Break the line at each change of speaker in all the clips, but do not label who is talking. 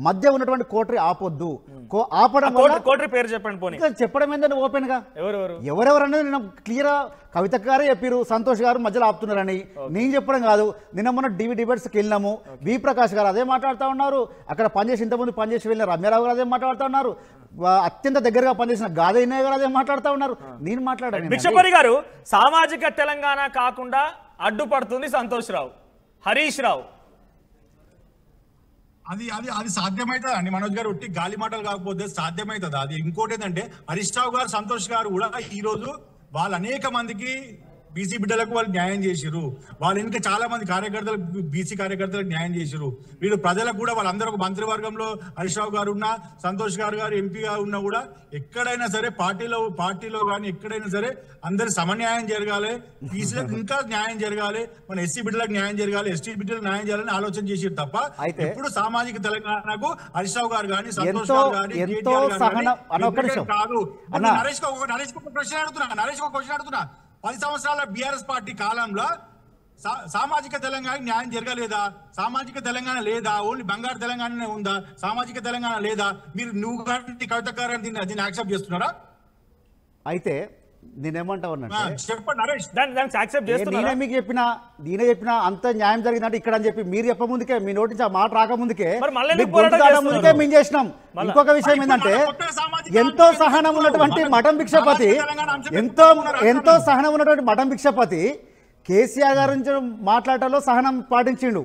మధ్య ఉన్నటువంటి కోటరీ ఆపొద్దు. ఆపడం వల్ల
కోటరీ పేరు చెప్పండి పోనీ.
చెప్పడం ఏంటంటే ఓపెన్ గా
ఎవరెవరు
అనేది నేను క్లియర్ కవిత గారే చెప్పారు, సంతోష్ గారు మధ్యలో ఆపుతున్నారని. నేను చెప్పడం కాదు. నిన్న మొన్న డిబేట్స్కి వెళ్ళినాము, వి ప్రకాష్ గారు అదే మాట్లాడుతూ ఉన్నారు. అక్కడ పనిచేసి ఇంతకుముందు పనిచేసి వెళ్ళిన రమ్యారావు గారు అదే మాట్లాడుతూ ఉన్నారు. అత్యంత దగ్గరగా పనిచేసిన గాదయ్య గారు అదే మాట్లాడుతూ ఉన్నారు. నేను మాట్లాడాను.
భిక్షపతి గారు సామాజిక తెలంగాణ కాకుండా అడ్డుపడుతుంది సంతోష్ రావు, హరీష్ రావు.
అది అది అది సాధ్యమవుతుంది అండి మనోజ్ గారు. ఒట్టి గాలి మాటలు కాకపోతే సాధ్యమవుతుంది అది. ఇంకోటి ఏంటంటే హరీష్ రావు గారు, సంతోష్ గారు కూడా ఈ రోజు వాళ్ళు అనేక మందికి బీసీ బిడ్డలకు వాళ్ళు న్యాయం చేసిరు. వాళ్ళు ఇంకా చాలా మంది కార్యకర్తలకు, బీసీ కార్యకర్తలకు న్యాయం చేసిరు. వీళ్ళు ప్రజలకు కూడా వాళ్ళందరూ ఒక మంత్రివర్గంలో హరీష్ రావు గారు ఉన్నా, సంతోష్ గారు ఎంపీగా ఉన్నా కూడా ఎక్కడైనా సరే పార్టీలో కానీ ఎక్కడైనా సరే అందరి సమన్యాయం జరగాలి, బీసీలకు ఇంకా న్యాయం జరగాలి, మన ఎస్సీ బిడ్డలకు న్యాయం జరగాలి, ఎస్టీ బిడ్డలకు న్యాయం చేయాలని ఆలోచన చేసిరు తప్ప ఎప్పుడు సామాజిక తెలంగాణకు హరీష్ రావు గారు కానీ, సంతోష్ గారు కానీ, కాదు. నరేష్ ఒక క్వశ్చన్ అడుగుతున్నా. 10 సంవత్సరాల బీఆర్ఎస్ పార్టీ కాలంలో సామాజిక తెలంగాణ న్యాయం జరగలేదా? సామాజిక తెలంగాణ లేదా? ఓన్లీ బంగారు తెలంగాణనే ఉందా? సామాజిక తెలంగాణ లేదా? నువ్వు కానీ కవిత గారు దీన్ని యాక్సెప్ట్ చేస్తున్నారా?
అయితే నేనేమంటావు నేనే చెప్పినా అంత న్యాయం జరిగిందంటే ఇక్కడ అని చెప్పి మీరు చెప్ప ముందుకే, మీ నోటి నుంచి ఆ మాట రాకముందుకే ముందుకే మేము చేసినాం. ఇంకొక విషయం ఏంటంటే ఎంతో సహనం ఉన్నటువంటి మఠం భిక్షపతి, ఎంతో సహనం ఉన్నటువంటి మఠం భిక్షపతి కేసీఆర్ గారి నుంచి మాట్లాడటంలో సహనం పాటించిండు.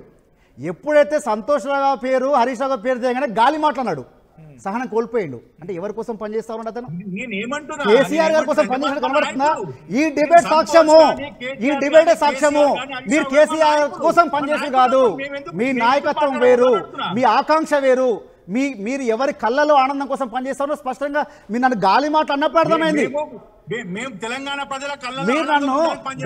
ఎప్పుడైతే సంతోష్ రావు పేరు, హరీష్ రావు పేరు చేయగానే గాలి మాట్లాడాడు, సహనం కోల్పోయిండు. అంటే ఎవరి కోసం పనిచేస్తా ఉన్నాడు అతను? కేసీఆర్ గారి కోసం పనిచేసినట్టు కనబడుతుందా? ఈ డిబేట్ సాక్ష్యము. మీరు కేసీఆర్ కోసం పనిచేసి కాదు, మీ నాయకత్వం వేరు, మీ ఆకాంక్ష వేరు, మీరు ఎవరి కళ్ళలో ఆనందం కోసం పనిచేస్తారో స్పష్టంగా మీరు నన్ను గాలి మాటలు అన్నప్పుడు అర్థమైంది. మీరు నన్ను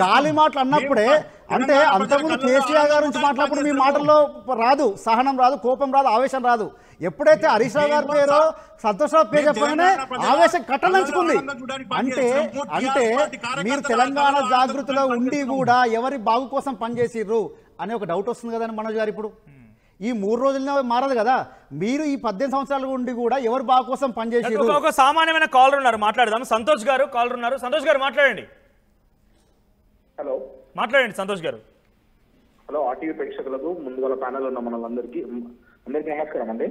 గాలి మాటలు అన్నప్పుడే, అంటే అంతకుముందు కేసీఆర్ గారి నుంచి మాట్లాడినప్పుడు మీ మాటల్లో రాదు, సహనం రాదు, కోపం రాదు, ఆవేశం రాదు. ఎప్పుడైతే హరీష్ రావు గారి పేరు, సంతోష్ రావు పేరు చెప్పగానే ఆవేశం కట్టనంచుకుంది. అంటే మీరు తెలంగాణ జాగృతిలో ఉండి కూడా ఎవరి బాగు కోసం పనిచేసిర్రు అనే ఒక డౌట్ వస్తుంది కదండి మనోజ్ గారు. ఇప్పుడు ఈ 3 రోజుల్లో మారదు కదా. మీరు ఈ 18 సంవత్సరాల ఉండి కూడా ఎవరు బాగు కోసం పనిచేసిర్రు?
ఒక సామాన్యమైన కాలర్ ఉన్నారు, మాట్లాడదాం. సంతోష్ గారు కాలర్ ఉన్నారు. సంతోష్ గారు మాట్లాడండి.
హలో,
మాట్లాడండి సంతోష్ గారు.
హలో, ఆర్టీవీ ప్రేక్షకులకు, ముందుగా ప్యానల్ ఉన్న మనందరికీ నమస్కారం అండి.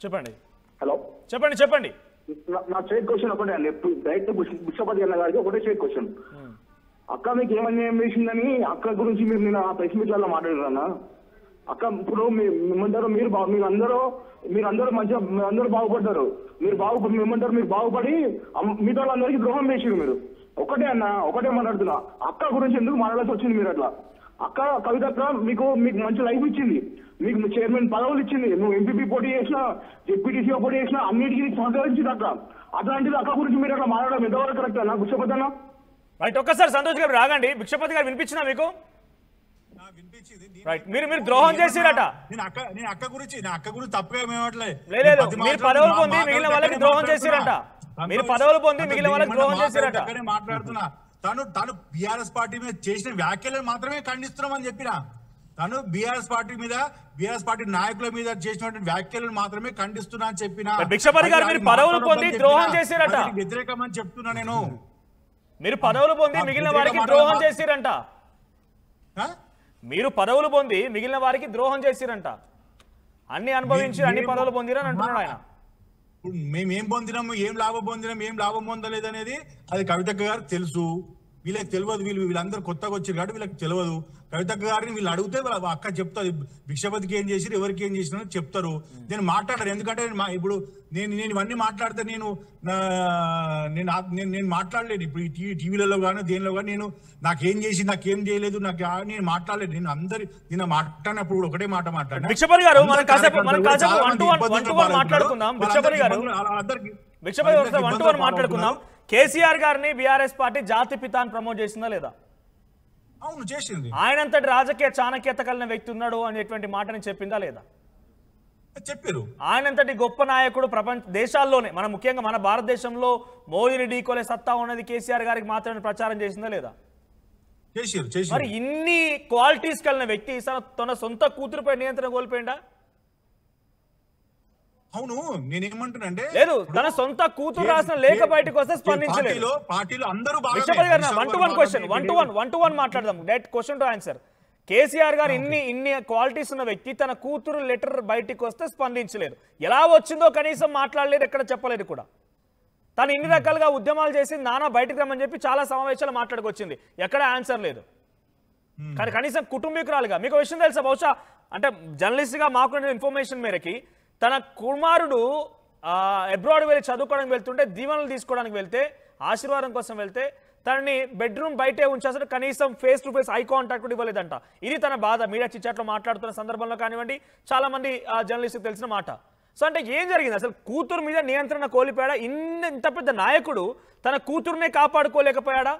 చెప్పండి.
హలో,
చెప్పండి.
నా స్ట్రైట్ క్వశ్చన్ ఒకటే అండి. డైరెక్ట్ భిక్షపతి అన్న గారికి ఒకటే స్ట్రైట్ క్వశ్చన్. అక్క మీకు ఏమన్యాయం చేసిందని అక్క గురించి మీరు నేను ఆ ప్రెస్ మీట్లలో మాట్లాడారన్నా. అక్క ఇప్పుడు మేమంటారు మీరందరూ మంచిగా అందరూ బాగుపడ్డారు. మేమంటారు మీరు బాగుపడి మిగతా వాళ్ళందరికీ ద్రోహం చేసిరు. మీరు ఒకటే మాట్లాడుతున్నా. అక్క గురించి ఎందుకు మాట్లాడాల్సి వచ్చింది? మీరు అట్లా అక్క కవిత మీకు మంచి లైఫ్ ఇచ్చింది, మీకు చైర్మన్ పదవులు ఇచ్చింది, నువ్వు ఎంపీపీ పోటీ చేసినా, జెడ్పీటీసీగా పోటీ చేసినా అన్నిటికీ సహకరించింది అక్క. అట్లాంటిది అక్క గురించి మీరు అట్లా మాట్లాడడం ఎంతవరకు కరెక్ట్ అన్న భిక్షపతి అన్న?
రైట్, ఒక్కసారి సంతోష్ గారు రాగండి. భిక్షపతి గారు వినిపించినా మీకు? మీరు ద్రోహం చేసిరట.
నేను అక్క గురించి తప్పేమేమట్లేదు.
మీరు పదవులు పొంది మిగిలిన వాళ్ళకి ద్రోహం చేసిరట. మీరు పదవులు పొంది మిగిలిన వాళ్ళకి ద్రోహం చేసిరట.
మాట్లాడుతున్నా. తను బీఆర్ఎస్ పార్టీ మీద చేసిన వ్యాఖ్యలను మాత్రమే ఖండిస్తున్నామని చెప్పిన. తను బీఆర్ఎస్ పార్టీ నాయకుల మీద చేసినటువంటి వ్యాఖ్యలను మాత్రమే ఖండిస్తున్నా అని చెప్పిన.
భిక్షపతి గారు మీరు పదవులు పొంది ద్రోహం చేసిరట.
వ్యతిరేకమని చెప్తున్నా నేను.
మీరు పదవులు పొంది మిగిలిన వారికి ద్రోహం చేసిరంట. మీరు పదవులు పొంది మిగిలిన వారికి ద్రోహం చేసిరంట. అన్ని అనుభవించి అన్ని పదవులు పొందిరని అంటున్నాడు ఆయన.
మేమేం పొందినాము, ఏం లాభం పొందలేదు అనేది అది కవితక్క గారికి తెలుసు. వీళ్ళకి తెలియదు. వీళ్ళందరూ కొత్తగా వచ్చారు కాబట్టి వీళ్ళకి తెలియదు. కవితక్క గారిని వీళ్ళు అడిగితే అక్క చెప్తారు భిక్షపతికి ఏం చేసిరు, ఎవరికి ఏం చేసినా చెప్తారు. నేను మాట్లాడారు. ఎందుకంటే ఇప్పుడు నేను ఇవన్నీ మాట్లాడితే నేను మాట్లాడలేను. ఇప్పుడు ఈ టీవీలలో కానీ దేనిలో కానీ నాకేం చేసి నాకేం చేయలేదు నేను మాట్లాడలేదు. నేను మాట్లాడినప్పుడు ఒకటే మాట మాట్లాడాను.
భిక్షపతి గారు మాట్లాడుకుందాం. కేసీఆర్ గారిని బీఆర్ఎస్ పార్టీ జాతి పితాని ప్రమోట్ చేసిందా లేదా?
అవును, చేసింది.
ఆయనంతటి రాజకీయ చాణక్యత కలిగిన వ్యక్తి ఉన్నాడు అనేటువంటి మాటని చెప్పిందా లేదా?
చెప్పారు.
ఆయనంతటి గొప్ప నాయకుడు దేశాల్లోనే, ముఖ్యంగా మన భారతదేశంలో మోదీని ఢీకొలే సత్తా ఉన్నది కేసీఆర్ గారికి మాత్రమే ప్రచారం చేసిందా లేదా? మరి ఇన్ని క్వాలిటీస్ కలిగిన వ్యక్తి తన సొంత కూతురుపై నియంత్రణ కోల్పోయిందా?
అవును నేనేమంటున్నానంటే
లేదు తన సొంత కూతురు రాసిన లేఖ బయటకు వస్తే స్పందించలేదు.
పార్టీలో అందరూ
విశ్వపతి గారు 1-to-1 మాట్లాడదాం. Direct question to answer. KCR గారు ఇన్ని క్వాలిటీస్ ఉన్న వ్యక్తి తన కూతురు లెటర్ బయటికి వస్తే స్పందించలేదు. ఎలా వచ్చిందో కనీసం మాట్లాడలేదు, ఎక్కడ చెప్పలేదు కూడా. తను ఇన్ని రకాలుగా ఉద్యమాలు చేసి నానా బయటకు రమ్మని చెప్పి చాలా సమావేశాలు మాట్లాడుకొచ్చింది, ఎక్కడ ఆన్సర్ లేదు. కానీ కనీసం కుటుంబీకురాలుగా మీకు విషయం తెలుసా, బహుశా అంటే జర్నలిస్ట్గా మాకున్న ఇన్ఫర్మేషన్ మేరకి తన కుమారుడు అబ్రాడ్ వెళ్ళి చదువుకోవడానికి వెళ్తుంటే దీవెనలు తీసుకోవడానికి వెళ్తే ఆశీర్వాదం కోసం వెళ్తే తనని బెడ్రూమ్ బయటే ఉంచేసరికి కనీసం face to face eye contact కూడా ఇవ్వలేదంట. ఇది తన బాధ. మీడియా చిట్చాట్లో మాట్లాడుతున్న సందర్భంలో కానివ్వండి, చాలా మంది జర్నలిస్ట్కి తెలిసిన మాట. సో అంటే ఏం జరిగింది అసలు? కూతురు మీద నియంత్రణ కోల్పోయాడా? ఇంత పెద్ద నాయకుడు తన కూతురునే కాపాడుకోలేకపోయాడా?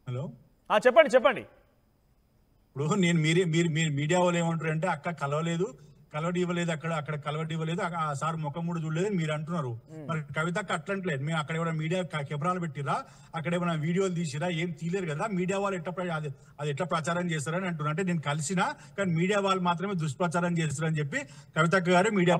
హలో
చెప్పండి.
ఇప్పుడు నేను మీరు మీడియా వాళ్ళు ఏమంటారు అంటే అక్క కలవలేదు, కలవటి ఇవ్వలేదు, అక్కడ కలవటి ఇవ్వలేదు, ఆ సార్ ముఖం కూడా చూడలేదు మీరు అంటున్నారు. మరి కవితక్క అట్లంటలేదు. మేము అక్కడ ఏమైనా మీడియా కెమెరాలు పెట్టిరా, అక్కడ ఏమైనా వీడియోలు తీసిరా, ఏం తీయలేరు కదా. మీడియా వాళ్ళు అది ఎట్లా ప్రచారం చేస్తారని అంటున్నారు. అంటే నేను కలిసినా కానీ మీడియా వాళ్ళు మాత్రమే దుష్ప్రచారం చేస్తారని చెప్పి కవితక్క గారు మీడియా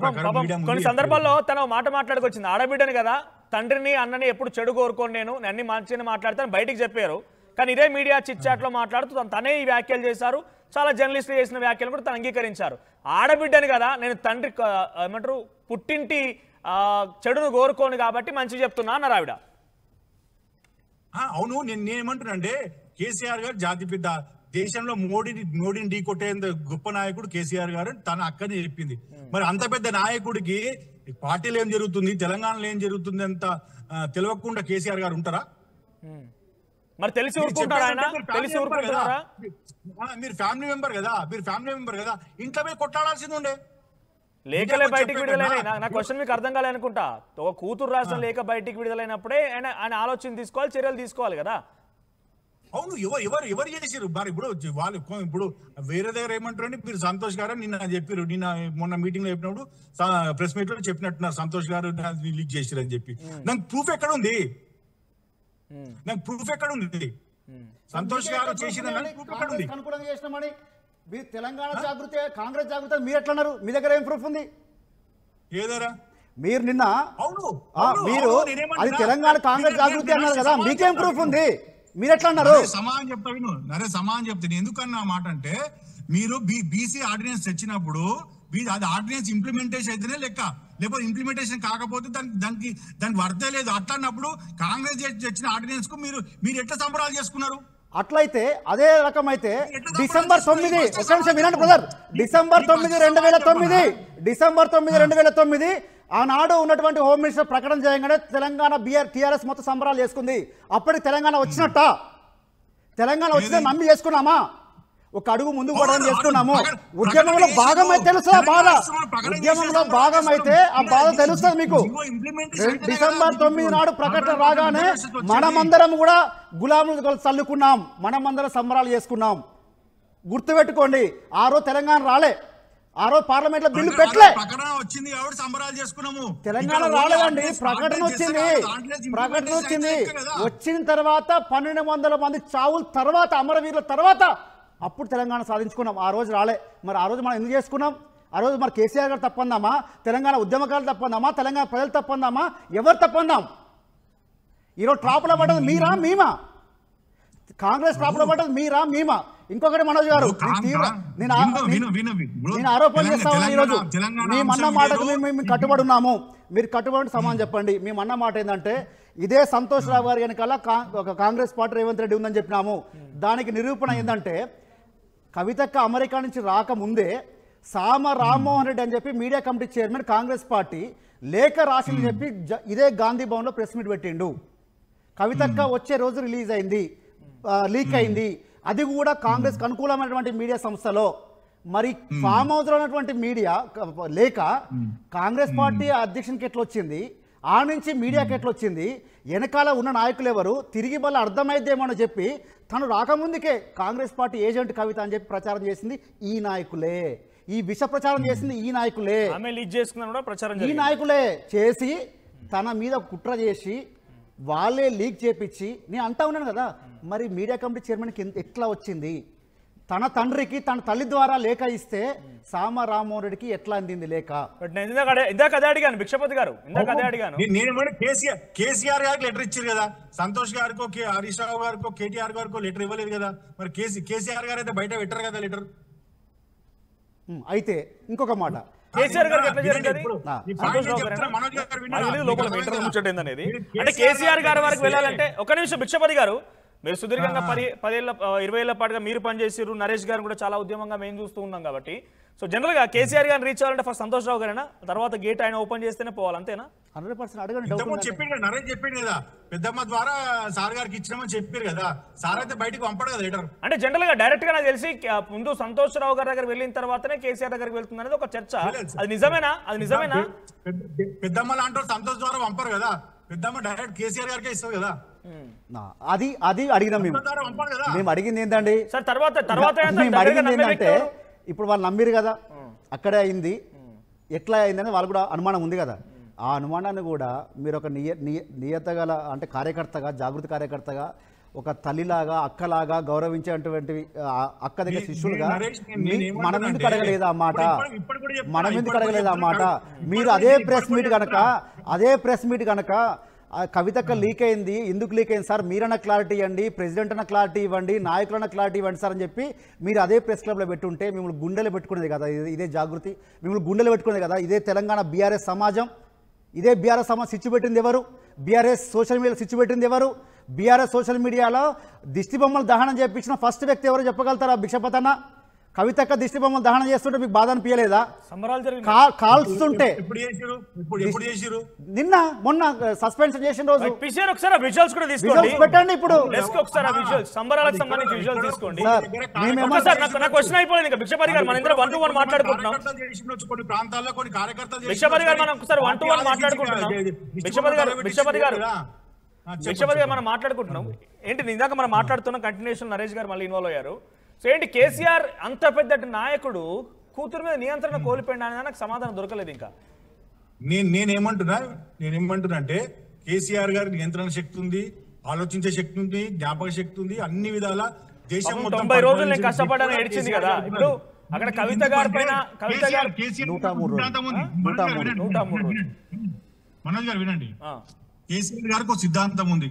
కొన్ని సందర్భాల్లో తన మాట మాట్లాడుకొచ్చింది. ఆడబిడ్డని కదా, తండ్రిని అన్నని ఎప్పుడు చెడు కోరుకోను, నేను అన్ని మంచిగా మాట్లాడతాను బయటికి చెప్పారు. కానీ ఇదే మీడియా చిట్ చాట్ లో మాట్లాడుతూ తనే ఈ వ్యాఖ్యలు చేశారు. చాలా జర్నలిస్టులు చేసిన వ్యాఖ్యలు కూడా తను అంగీకరించారు. ఆడబిడ్డని కదా, నేను తండ్రి ఏమంటారు పుట్టింటి చెడును కోరుకోను కాబట్టి మంచి చెప్తున్నా అన్నారు ఆవిడ.
అవును నేనేమంటున్నానంటే కేసీఆర్ గారు జాతి పెద్ద, దేశంలో మోడీని ఢీ కొట్టేంత గొప్ప నాయకుడు కేసీఆర్ గారు తన అక్కని చెప్పింది. మరి అంత పెద్ద నాయకుడికి పార్టీలో ఏం జరుగుతుంది, తెలంగాణలో ఏం జరుగుతుంది అంత తెలియకుండా కేసీఆర్ గారు ఉంటారా?
మరి తెలిసి ఊరుకుంటారా?
మీరు ఫ్యామిలీ మెంబర్ కదా, ఇంట్లో పోయి కొట్లాడాల్సింది ఉండే.
లేఖలే బయటికి విడుదలైన నా క్వశ్చన్ మీకు అర్థం కాలేనుకుంటా. ఒక కూతురు రాసిన లేఖ బయటికి విడుదలైనప్పుడే ఆయన ఆలోచన తీసుకోవాలి, చర్యలు తీసుకోవాలి కదా.
అవును ఎవరు చేసిరు మరి? వాళ్ళు ఇప్పుడు వేరే దగ్గర ఏమంటారంటే మీరు సంతోష్ గారు నిన్న మొన్న మీటింగ్ లో చెప్పినప్పుడు ప్రెస్ మీట్ లో చెప్పినట్టున్నారు సంతోష్ గారు లీక్ చేసిరు అని చెప్పి. నాకు ప్రూఫ్ ఎక్కడ ఉంది? సంతోష్ గారు
తెలంగాణ జాగృతి కాంగ్రెస్ జాగృతి మీరు ఎట్లా అన్నారు? మీ దగ్గర ఏం ప్రూఫ్ ఉంది?
ఏదరా
మీరు నిన్న మీరు అది తెలంగాణ కాంగ్రెస్ జాగృతి అన్నారు కదా, మీకేం ప్రూఫ్ ఉంది? మీరు ఎట్లా అన్నారు?
సమానం చెప్తాను ఎందుకన్నా మాట అంటే మీరు బీసీ ఆర్డినెన్స్ తెచ్చినప్పుడు అది ఆర్డినెన్స్ ఇంప్లిమెంటేషన్ అయితేనే లెక్క, లేకపోతే ఇంప్లిమెంటేషన్ కాకపోతే దానికి వర్తే లేదు. అట్లన్నప్పుడు కాంగ్రెస్ తెచ్చిన ఆర్డినెన్స్ కు మీరు ఎట్లా సంబరాలు చేసుకున్నారు?
అట్లయితే అదే రకమైతే డిసెంబర్ 9 ఒక నిమిషం వినండి బ్రదర్, డిసెంబర్ 9 2009 ఆనాడు ఉన్నటువంటి హోమ్ మినిస్టర్ ప్రకటన చేయగానే తెలంగాణ టీఆర్ఎస్ మొత్తం సంబరాలు చేసుకుంది. అప్పటికి తెలంగాణ వచ్చినట్ట? తెలంగాణ వచ్చిన నమ్మి చేసుకున్నామా? ఒక అడుగు ముందు కూడా చేసుకున్నాము. ఉద్యమంలో భాగం అయితే తెలుసా బాధ? ఉద్యమంలో భాగం అయితే ఆ బాధ తెలుస్తుంది మీకు. డిసెంబర్ 9 నాడు ప్రకటన రాగానే మనమందరం కూడా గులాములు చల్లుకున్నాం, మనమందరం సంబరాలు చేసుకున్నాం. గుర్తుపెట్టుకోండి, ఆ రోజు తెలంగాణ రాలే, ఆ రోజు పార్లమెంట్ లో బిల్లు పెట్టలే. తెలంగాణ రాలేదండి, ప్రకటన వచ్చింది. వచ్చిన తర్వాత 1200 మంది చావుల తర్వాత, అమరవీరుల తర్వాత అప్పుడు తెలంగాణ సాధించుకున్నాం. ఆ రోజు రాలే. మరి ఆ రోజు మనం ఎందుకు చేసుకున్నాం? ఆ రోజు మరి కేసీఆర్ గారు తప్పందామా? తెలంగాణ ఉద్యమకారులు తప్పందామా? తెలంగాణ ప్రజలు తప్పందామా? ఎవరు తప్పందాం? ఈరోజు ట్రాప్లో పడ్డది మీరా మేమా? కాంగ్రెస్ ట్రాప్లో పడ్డది మీరా మేమా? ఇంకొకటి మనోజ్ గారు, నేను ఆరోపణ చేస్తాను ఈరోజు. మేమన్న మాటకు మేము కట్టుబడి ఉన్నాము, మీరు కట్టుబడి సమానం చెప్పండి. మేమన్న మాట ఏంటంటే ఇదే సంతోష్ రావు గారి వెనకాల ఒక కాంగ్రెస్ పార్టీ రేవంత్ రెడ్డి ఉందని చెప్పినాము. దానికి నిరూపణ ఏంటంటే కవితక్క అమెరికా నుంచి రాకముందే సామ రామ్మోహన్ రెడ్డి అని చెప్పి media committee chairman Congress party లేఖ రాసింది చెప్పి ఇదే గాంధీ భవన్లో ప్రెస్ మీట్ పెట్టిండు. కవితక్క వచ్చే రోజు రిలీజ్ అయింది, లీక్ అయింది. అది కూడా కాంగ్రెస్ అనుకూలమైనటువంటి మీడియా సంస్థలో. మరి ఫామ్ హౌస్ లో ఉన్నటువంటి మీడియా లేక కాంగ్రెస్ పార్టీ అధ్యక్షునికి ఎట్లా వచ్చింది? ఆ నుంచి మీడియాకి ఎట్లా వచ్చింది? వెనకాల ఉన్న నాయకులు ఎవరు? తిరిగి మళ్ళీ అర్థమైద్దేమో చెప్పి తను రాకముందుకే కాంగ్రెస్ పార్టీ ఏజెంట్ కవిత అని చెప్పి ప్రచారం చేసింది ఈ నాయకులే. ఈ విష ప్రచారం చేసింది ఈ నాయకులే. ఈ నాయకులే చేసి తన మీద కుట్ర చేసి వాళ్ళే లీక్ చేపించి, నేను అంటా ఉన్నాను కదా, మరి మీడియా కమిటీ చైర్మన్కి ఎట్లా వచ్చింది? తన తండ్రికి తన తల్లి ద్వారా లేఖ ఇస్తే సామ రామ్మోహన్ రెడ్డికి ఎట్లా అందింది లేఖ?
ఇందాక అదే అడిగాను భిక్షపతి గారు, ఇందాక అదే అడిగాను.
నేనేమన్నా కేసీఆర్ గారికి లెటర్ ఇచ్చారు కదా, సంతోష్ గారికో హరీష్ రావు గారికో కేటీఆర్ గారికో లెటర్ ఇవ్వలేదు కదా, మరి కేసీఆర్ గారు అయితే బయట పెట్టరు కదా లెటర్.
అయితే ఇంకొక మాట,
కేసీఆర్ గారికి ఎట్లా జరిగింది? లోపల ఇంటర్వ్యూ ముచ్చట ఏందనేది అంటే కేసీఆర్ గారి వరకు వెళ్ళాలంటే ఒక నిమిషం భిక్షపతి గారు, మీరు సుదీర్ఘంగా 20 ఏళ్ల పాటుగా మీరు పనిచేసారు, నరేష్ గారు కూడా చాలా ఉద్యమంగా మేము చూస్తూ ఉన్నాం కాబట్టి, సో జనరల్ గా కేసీఆర్ గారిని రీచ్ అవ్వాలంటే ఫస్ట్ సంతోష్ రావు గారైనా, తర్వాత గేట్ ఆయన ఓపెన్ చేస్తేనే పోవాలి, అంతేనా?
100% అడగండి.
చెప్పిండు నరేష్ చెప్పిండు కదా, పెద్దమ్మ ద్వారా సార్ గారికి ఇచ్చినామని చెప్పారు కదా, సార్ అయితే బయటకు పంపడు కదా లెటర్.
అంటే జనరల్ గా డైరెక్ట్ గా నాకు తెలిసి ముందు సంతోష్ రావు గారి దగ్గర వెళ్ళిన తర్వాతనే కేసీఆర్ దగ్గరికి వెళ్తుంది అనేది ఒక చర్చ, అది నిజమేనా? అది నిజమేనా?
పెద్దమ్మ లాంటి సంతోష్ ద్వారా పంపరు కదా, పెద్దమ్మ డైరెక్ట్ కేసీఆర్ గారికే ఇస్తుంది కదా.
అది అడిగినాం మేము అడిగింది ఏంటండి,
మేము
అడిగింది ఏంటంటే ఇప్పుడు వాళ్ళు నమ్మిరు కదా, అక్కడే అయింది, ఎట్లా అయిందని వాళ్ళు కూడా అనుమానం ఉంది కదా, ఆ అనుమానాన్ని కూడా మీరు ఒక నియత గల అంటే కార్యకర్తగా, జాగృతి కార్యకర్తగా, ఒక తల్లిలాగా అక్కలాగా గౌరవించేటువంటి అక్క దగ్గర శిష్యులుగా మనం ఎందుకు అడగలేదు ఆ మాట? మనం ఎందుకు అడగలేదు ఆ మాట? మీరు అదే ప్రెస్ మీట్ కనుక కవితక్క లీక్ అయింది, ఎందుకు లీక్ అయింది సార్, మీరన్నా క్లారిటీ ఇవ్వండి, ప్రెసిడెంట్ అన్న క్లారిటీ ఇవ్వండి, నాయకులన్న క్లారిటీ ఇవ్వండి సార్ అని చెప్పి మీరు అదే ప్రెస్ క్లబ్లో పెట్టుంటే మిమ్మల్ని గుండెలు పెట్టుకునేది కదా, ఇదే జాగృతి మిమ్మల్ని గుండెలు పెట్టుకునేది కదా, ఇదే తెలంగాణ బీఆర్ఎస్ సమాజం, ఇదే బీఆర్ఎస్ సమాజం స్విచ్ పెట్టింది ఎవరు? బీఆర్ఎస్ సోషల్ మీడియాలో స్విచ్ పెట్టింది ఎవరు? బీఆర్ఎస్ సోషల్ మీడియాలో దిష్టి బొమ్మలు దహనం చేయించిన ఫస్ట్ వ్యక్తి ఎవరు చెప్పగలుగుతారా? భిక్షపతన్న. కవితక్క దిష్టి బొమ్మలు దహనం చేస్తుంటే మీకు బాధ అనిపించలేదా? కాల్స్తుంటే నిన్న మొన్న సస్పెన్షన్ చేసిన రోజు పెట్టండి. ఇప్పుడు
మనం మాట్లాడుకుంటున్నాం ఏంటి, ఇందాక మనం మాట్లాడుతున్న కంటిన్యూషన్ నరేష్ గారు మళ్ళీ ఇన్వాల్వ్ అయ్యారు. సో ఏంటి కేసీఆర్ అంత పెద్ద నాయకుడు కూతురు మీద నియంత్రణ కోల్పోయినా అని నాకు సమాధానం దొరకలేదు. ఇంకా
నేనేమంటున్నా అంటే కేసీఆర్ గారి నియంత్రణ శక్తి ఉంది, ఆలోచించే శక్తి ఉంది, జ్ఞాపక శక్తి ఉంది, అన్ని విధాల దేశం
90 రోజులు నేను కష్టపడ్డాను ఏడ్చింది కదా. ఇప్పుడు అక్కడ కవిత గారి పైన
మనోజ్ గారు వినండి, కేసీఆర్ గారికి ఒక సిద్ధాంతం ఉంది,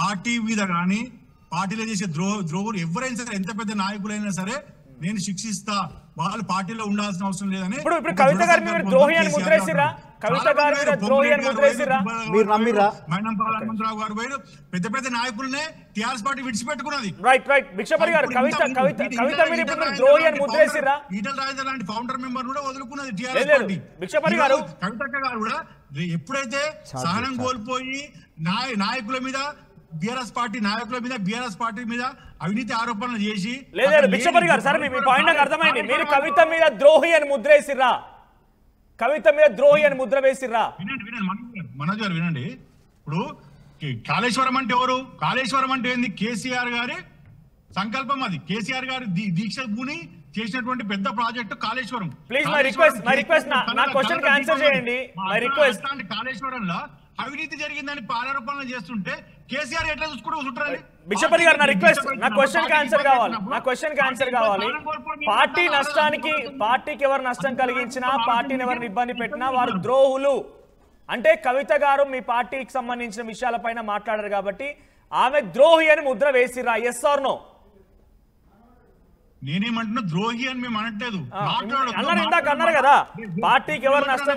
పార్టీ మీద కానీ పార్టీలో చేసే ద్రోహులు ఎవరైనా సరే, ఎంత పెద్ద నాయకులైనా సరే నేను శిక్షిస్తా, వాళ్ళు పార్టీలో ఉండాల్సిన అవసరం లేదని.
ఇప్పుడు కవిత గారి మీద ద్రోహి అని ముద్రేసిరా, కవిత గారి మీద ద్రోహి అని ముద్రేసిరా,
మీరు నమ్మిరా?
హనుమంతరావు గారు పోయి పెద్ద పెద్ద నాయకులనే టిఆర్ఎస్ పార్టీ విడిచిపెట్టుకున్నది.
రైట్ భిక్షపతి గారు, కవిత మీద ఇప్పుడు ద్రోహి అని ముద్రేసిరా,
ఈటల రాజేందర్ లాంటి ఫౌండర్ మెంబర్ కూడా వదులుకున్నది టిఆర్ఎస్ పార్టీ.
భిక్షపతి గారు,
కవితక్క గారు కూడా ఎప్పుడైతే సహనం కోల్పోయి నాయకుల మీద, బీఆర్ఎస్ పార్టీ నాయకుల మీద, బీఆర్ఎస్ పార్టీ మీద అవినీతి ఆరోపణలు చేసి,
లేదు భిక్షపతి గారు సార్ మీ పాయింట్ నాకు అర్థమైంది, మీరు కవిత మీద ద్రోహి అని ముద్రేసిర్రా, కవిత మీద ద్రోహి అని ముద్ర వేసిర్రా.
వినండి మనోజ్ గారు వినండి, ఇప్పుడు కాళేశ్వరం అంటే ఎవరు? కాళేశ్వరం అంటే ఏంది? కేసీఆర్ గారి సంకల్పం, అది కేసీఆర్ గారి దీక్ష భూమి చేసినటువంటి పెద్ద project Kaleshwaram.
Please my request నా క్వశ్చన్ కి ఆన్సర్ చేయండి. మై రిక్వెస్ట్,
కాళేశ్వరంలో అవినీతి జరిగిందని ఆరోపణలు చేస్తుంటే కేసీఆర్ ఎట్లా చూసుకుంటారు?
బిషపతి గారు నా రిక్వెస్ట్, నా క్వశ్చన్ కి ఆన్సర్ కావాలి. పార్టీ నష్టానికి, పార్టీకి ఎవరు నష్టం కలిగించినా, పార్టీని ఎవరిని ఇబ్బంది పెట్టినా వారు ద్రోహులు అంటే కవిత గారు మీ పార్టీకి సంబంధించిన విషయాలపైన మాట్లాడారు కాబట్టి ఆమె ద్రోహి అని ముద్ర వేసిరా? Yes are no?
నేనేమంటున్నా ద్రోహి అని మేము అనట్లేదు.
ఇందాక అన్నారు కదా, పార్టీకి ఎవరు నష్టం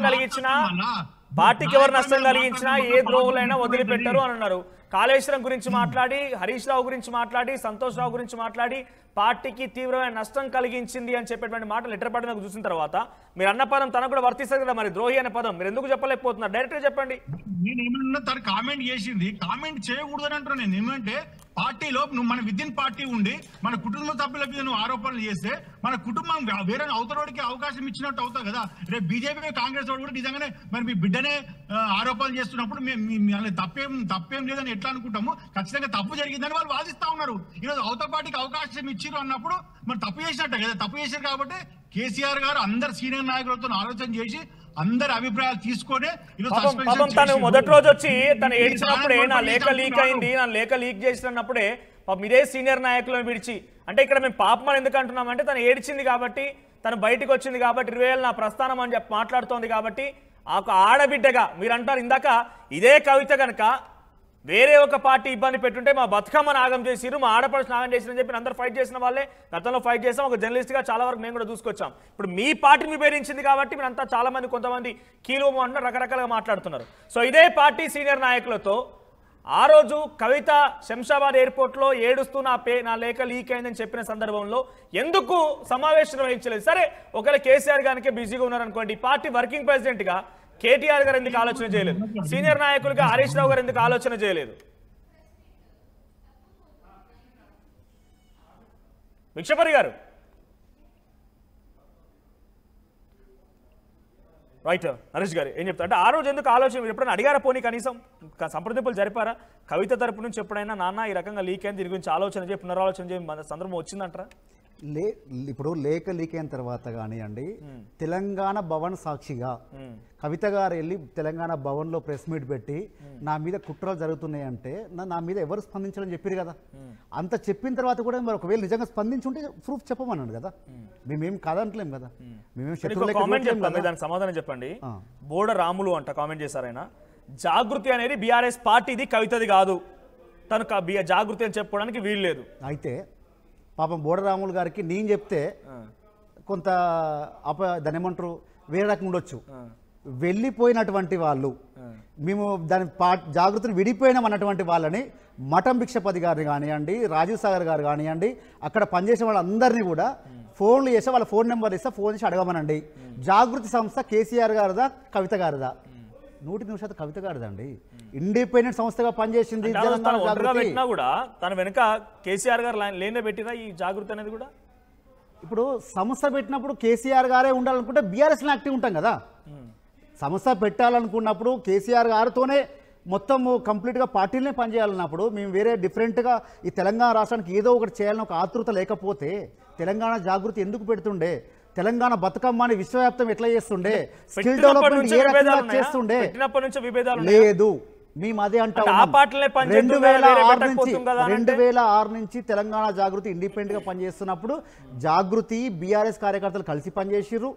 కలిగించినా ఏ ద్రోహులైనా వదిలిపెట్టరు అని అన్నారు. కాళేశ్వరం గురించి మాట్లాడి, హరీష్ రావు గురించి మాట్లాడి, సంతోష్ రావు గురించి మాట్లాడి పార్టీకి తీవ్రమైన నష్టం కలిగించింది అని చెప్పేటువంటి మాట లెటర్ పడిన చూసిన తర్వాత మీరు అన్న పదం తనకు కూడా వర్తిస్తుంది కదా, మరి ద్రోహి అనే పదం మీరు ఎందుకు చెప్పలేకపోతున్నారు? డైరెక్ట్ గా చెప్పండి.
నేను ఏమన్నా తను కామెంట్ చేసింది, కామెంట్ చేయకూడదు అని అంటున్నా. నేను ఏమంటే పార్టీలో నువ్వు మన విదిన్ పార్టీ ఉండి మన కుటుంబ సభ్యుల మీద నువ్వు ఆరోపణలు చేస్తే మన కుటుంబం వేరే అవతలవాడికి అవకాశం ఇచ్చినట్టు అవుతావు కదా. రేపు బీజేపీ కాంగ్రెస్ వాడు కూడా నిజంగానే మరి మీ బిడ్డనే ఆరోపణలు చేస్తున్నప్పుడు మేము తప్పేం లేదని ఎట్లా అనుకుంటాము? ఖచ్చితంగా తప్పు జరిగిందని వాళ్ళు వాదిస్తా ఉన్నారు. ఈరోజు అవతల పార్టీకి అవకాశం ఇచ్చిరు అన్నప్పుడు మరి తప్పు చేసినట్టే కదా. తప్పు చేశారు కాబట్టి కేసీఆర్ గారు అందరు సీనియర్ నాయకులతో ఆలోచన చేసి అందరి అభిప్రాయాలు తీసుకొని
తను మొదటి రోజు వచ్చి తను ఏడ్చినప్పుడే నా లేఖ లీక్ అయింది, నా లేఖ లీక్ చేసినప్పుడే ఇదే సీనియర్ నాయకులను విడిచి అంటే ఇక్కడ మేము పాపమని ఎందుకు అంటున్నామంటే తను ఏడ్చింది కాబట్టి, తను బయటికి వచ్చింది కాబట్టి, 20 నా ప్రస్థానం అని చెప్పి మాట్లాడుతోంది కాబట్టి, ఒక ఆడబిడ్డగా మీరు అంటారు ఇందాక ఇదే కవిత కనుక వేరే ఒక పార్టీ ఇబ్బంది పెట్టుంటే మా బతుకమ్మను ఆగం చేసిరు, మా ఆడపడుచుని ఆగం చేసిరు అని చెప్పి అందరూ ఫైట్ చేసిన వాళ్ళే. గతంలో ఫైట్ చేసాం, ఒక జర్నలిస్ట్గా చాలా వరకు మేము కూడా చూసుకొచ్చాం. ఇప్పుడు మీ పార్టీని విభేదించింది కాబట్టి మీరు అంతా చాలా మంది కొంతమంది కీలుము అంటున్నారు, రకరకాలుగా మాట్లాడుతున్నారు. సో ఇదే పార్టీ సీనియర్ నాయకులతో ఆ రోజు కవిత శంషాబాద్ ఎయిర్పోర్ట్లో ఏడుస్తూ నా లేఖ లీక్ అయిందని చెప్పిన సందర్భంలో ఎందుకు సమావేశం నిర్వహించలేదు? సరే ఒకవేళ కేసీఆర్ గారికి బిజీగా ఉన్నారనుకోండి, పార్టీ వర్కింగ్ ప్రెసిడెంట్గా కేటీఆర్ గారు ఎందుకు ఆలోచన చేయలేదు? సీనియర్ నాయకులుగా హరీష్ రావు గారు ఎందుకు ఆలోచన చేయలేదు? భిక్షపరి గారు రైట్, హరీష్ గారు ఏం చెప్తారు అంటే ఆ రోజు ఎందుకు ఆలోచన ఎప్పుడైనా అడిగారా? పోనీ కనీసం సంప్రదింపులు జరిపారా? కవిత తరపు నుంచి ఎప్పుడైనా నాన్న ఈ రకంగా లీక్ అయింది, దీని గురించి ఆలోచన చేసి పునరాలోచన చేయ సందర్భం వచ్చిందంటారా?
ఇప్పుడు లేఖ లీక్ అయిన తర్వాత కానివ్వండి, తెలంగాణ భవన్ సాక్షిగా కవిత గారు వెళ్ళి తెలంగాణ భవన్ లో ప్రెస్ మీట్ పెట్టి నా మీద కుట్రలు జరుగుతున్నాయంటే నా మీద ఎవరు స్పందించాలని చెప్పారు కదా. అంత చెప్పిన తర్వాత కూడా మరి ఒకవేళ నిజంగా స్పందించుంటే ప్రూఫ్ చెప్పమన్నాడు కదా. మేమేం కాదంటలేం కదా, మేమేం
దానికి సమాధానం చెప్పండి. బోడ రాములు అంట కామెంట్ చేశారైనా, జాగృతి అనేది బీఆర్ఎస్ పార్టీది, కవితది కాదు, తను జాగృతి అని చెప్పుకోవడానికి వీలు లేదు.
అయితే పాపం బోడరాములు గారికి నేను చెప్తే కొంత దాని ఏమంటారు వేరే రకం ఉండొచ్చు. వెళ్ళిపోయినటువంటి వాళ్ళు, మేము దాని జాగృతిని విడిపోయినాం అన్నటువంటి వాళ్ళని మఠం భిక్షపతి గారిని కానివ్వండి, రాజీవ్ సాగర్ గారు కానివ్వండి, అక్కడ పనిచేసిన వాళ్ళందరినీ కూడా ఫోన్లు చేస్తే వాళ్ళ ఫోన్ నెంబర్ ఇస్తే ఫోన్ చేసి అడగమనండి. జాగృతి సంస్థ కేసీఆర్ గారిదా కవిత గారిదా? 100% కవిత గారిదండి. ఇండిపెండెంట్ సంస్థగా పనిచేసింది.
కూడా తన వెనుక కేసీఆర్ గారు లేనే పెట్టిరా ఈ జాగృతి అనేది కూడా.
ఇప్పుడు సంస్థ పెట్టినప్పుడు కేసీఆర్ గారే ఉండాలనుకుంటే బీఆర్ఎస్ యాక్టివ్ ఉంటాం కదా. సంస్థ పెట్టాలనుకున్నప్పుడు కేసీఆర్ గారితోనే మొత్తం కంప్లీట్గా పార్టీలనే పనిచేయాలన్నప్పుడు మేము వేరే డిఫరెంట్గా ఈ తెలంగాణ రాష్ట్రానికి ఏదో ఒకటి చేయాలని ఒక ఆతృత లేకపోతే తెలంగాణ జాగృతి ఎందుకు పెడుతుండే? తెలంగాణ బతుకమ్మని విశ్వవ్యాప్తం ఎట్లా చేస్తుండే? స్కిల్ డెవలప్మెంట్ ఏ రకంగా చేస్తుండే? లేదు, మేము అదే అంటాం. 2006 నుంచి తెలంగాణ జాగృతి ఇండిపెండెంట్ గా పనిచేస్తున్నప్పుడు జాగృతి బీఆర్ఎస్ కార్యకర్తలు కలిసి పనిచేసిర్రు.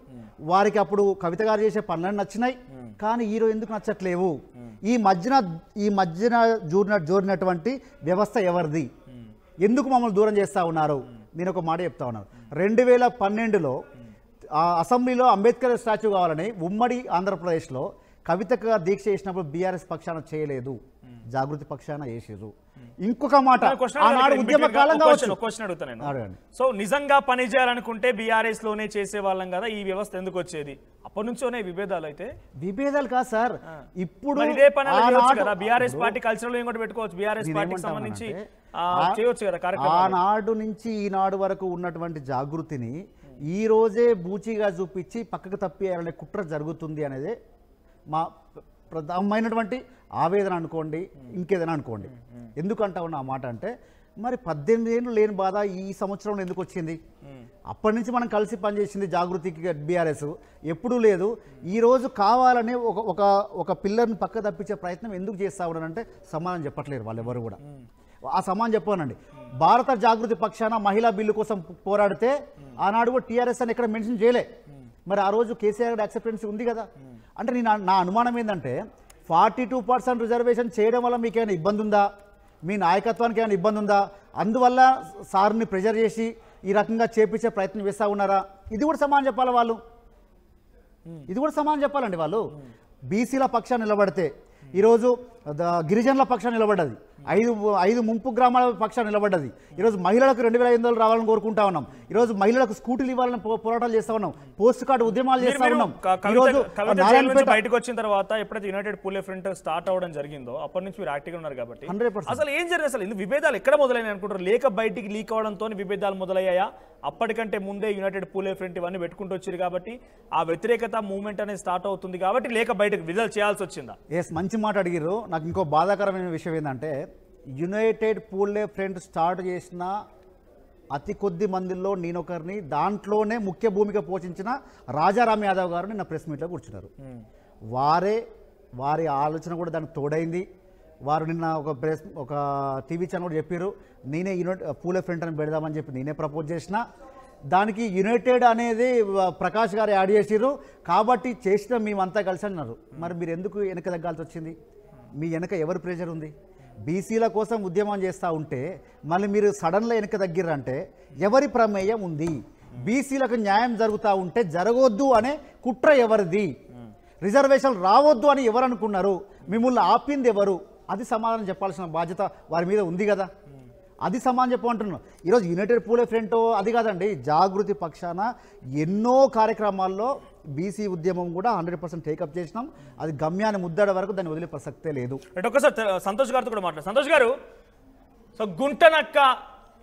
వారికి అప్పుడు కవిత గారు చేసే పనులను నచ్చినాయి, కానీ ఈరోజు ఎందుకు నచ్చట్లేవు? ఈ మధ్యన జోరినటువంటి వ్యవస్థ ఎవరిది? ఎందుకు మమ్మల్ని దూరం చేస్తా ఉన్నారు? నేను ఒక మాట చెప్తా ఉన్నాను. 2012లో అసెంబ్లీలో అంబేద్కర్ స్టాచ్యూ కావాలని ఉమ్మడి ఆంధ్రప్రదేశ్లో కవితగా దీక్ష చేసినప్పుడు బీఆర్ఎస్ పక్షాన చేయలేదు, జాగృతి పక్షాన చేసిర్రు. ఇంకొక మాట, ఆనాడు ఉద్యమ కాలంగా
అడుగుతాను. సో నిజంగా పని చేయాలనుకుంటే బీఆర్ఎస్ లోనే చేసే వాళ్ళం కదా, ఈ వ్యవస్థ ఎందుకు వచ్చేది? అప్పటి నుంచోనే విభేదాలు. అయితే
విభేదాలు కాదు సార్, ఇప్పుడు
ఇదే పని కదా బీఆర్ఎస్ పార్టీ కల్చరల్ ఏం కూడా పెట్టుకోవచ్చు, బీఆర్ఎస్ పార్టీకి సంబంధించి చేయొచ్చు కదా కార్యక్రమం.
ఆనాడు నుంచి ఈనాడు వరకు ఉన్నటువంటి జాగృతిని ఈ రోజే బూచిగా చూపించి పక్కకు తప్పియాలనే కుట్ర జరుగుతుంది అనేది మా ప్రధానమైనటువంటి ఆవేదన అనుకోండి, ఇంకేదైనా అనుకోండి. ఎందుకంటా ఉన్న ఆ మాట అంటే, మరి 18 ఏళ్ళు లేని బాధ ఈ సంవత్సరంలో ఎందుకు వచ్చింది? అప్పటి నుంచి మనం కలిసి పనిచేసింది జాగృతికి బీఆర్ఎస్ ఎప్పుడూ లేదు. ఈరోజు కావాలని ఒక పిల్లర్ని పక్క తప్పించే ప్రయత్నం ఎందుకు చేస్తా ఉన్నారంటే సమాధానం చెప్పట్లేరు వాళ్ళు ఎవరు కూడా. ఆ సమాధానం చెప్పానండి. భారత జాగృతి పక్షాన మహిళా బిల్లు కోసం పోరాడితే ఆనాడు కూడా టీఆర్ఎస్ అని ఎక్కడ మెన్షన్ చేయలే. మరి ఆ రోజు కేసీఆర్ యాక్సెప్టెన్స్ ఉంది కదా. అంటే నా అనుమానం ఏంటంటే 42% రిజర్వేషన్ చేయడం వల్ల మీకు ఏమైనా ఇబ్బంది ఉందా? మీ నాయకత్వానికి ఏమైనా ఇబ్బంది ఉందా? అందువల్ల సార్ని ప్రెజర్ చేసి ఈ రకంగా చేపించే ప్రయత్నం చేస్తూ ఉన్నారా? ఇది కూడా సమానం చెప్పాలి వాళ్ళు, ఇది కూడా సమానం చెప్పాలండి. వాళ్ళు బీసీల పక్షాన్ని నిలబడితే ఈరోజు గిరిజనుల పక్షాన్ని నిలబడ్డది, 5 ముంపు గ్రామాల పక్షాన్ని నిలబడ్డది. ఈరోజు మహిళలకు 2500 రావాలని కోరుకుంటా ఉన్నాం. ఈరోజు మహిళలకు స్కూటీలు ఇవ్వాలని పోరాటాలు చేస్తా ఉన్నాం, పోస్ట్ కార్డు ఉద్యమాలు చేస్తా ఉన్నాం.
బయటకు వచ్చిన తర్వాత ఎప్పుడైతే యునైటెడ్ పూలే ఫ్రంట్ స్టార్ట్ అవ్వడం జరిగిందో అప్పటి నుంచి మీరు యాక్టివ్గా ఉన్నారు కాబట్టి
100%
అసలు ఏం జరిగింది? అసలు విభేదాలు ఎక్కడ మొదలైనాయి అనుకుంటారు? లేక బయటికి లీక్ అవడంతో విభేదాలు మొదలయ్యాయా? అప్పటికంటే ముందే యునైటెడ్ పూలే ఫ్రంట్ ఇవన్నీ పెట్టుకుంటూ వచ్చారు కాబట్టి ఆ వ్యతిరేకత మూవ్మెంట్ అనేది స్టార్ట్ అవుతుంది కాబట్టి లేక బయటకు విడుదల చేయాల్సి వచ్చిందా?
మంచి మాట అడిగారు. నాకు ఇంకో బాధాకరమైన విషయం ఏంటంటే, యునైటెడ్ పూలే ఫ్రంట్ స్టార్ట్ చేసిన అతి కొద్ది మందిలో నేనొకరిని, దాంట్లోనే ముఖ్య భూమిక పోషించిన రాజారామ్ యాదవ్ గారు నిన్న ప్రెస్ మీట్లో కూర్చున్నారు. వారి ఆలోచన కూడా దానికి తోడైంది. వారు నిన్న ఒక టీవీ ఛానల్ కూడా చెప్పారు, నేనే పూలే ఫ్రంట్ అని పెడదామని చెప్పి నేనే ప్రపోజ్ చేసిన, దానికి యునైటెడ్ అనేది ప్రకాష్ గారు యాడ్ చేసిర్రు కాబట్టి చేసిన మేమంతా కలిసి అన్నారు. మరి మీరు ఎందుకు వెనక తగ్గాల్సి వచ్చింది? మీ వెనక ఎవరు ప్రెషర్ ఉంది? బీసీల కోసం ఉద్యమం చేస్తూ ఉంటే మళ్ళీ మీరు సడన్గా వెనక తగ్గిర్రంటే ఎవరి ప్రమేయం ఉంది? బీసీలకు న్యాయం జరుగుతూ ఉంటే జరగొద్దు అనే కుట్ర ఎవరిది? రిజర్వేషన్ రావద్దు అని ఎవరు అనుకున్నారు? మిమ్మల్ని ఆపింది ఎవరు? అది సమాధానం చెప్పాల్సిన బాధ్యత వారి మీద ఉంది కదా, అది సమాధానం చెప్పమంటున్నాను. ఈరోజు యునైటెడ్ పూలే ఫ్రంట్ అది కాదండి, జాగృతి పక్షాన ఎన్నో కార్యక్రమాల్లో బీసీ ఉద్యమం కూడా 100% టేకప్ చేసినాం. అది గమ్యాన్ని ముద్దడ వరకు దాన్ని వదిలే ప్రసక్తే లేదు.
ఒకసారి సంతోష్ గారితో కూడా మాట్లాడు. సంతోష్ గారు, సో గుంటనక్క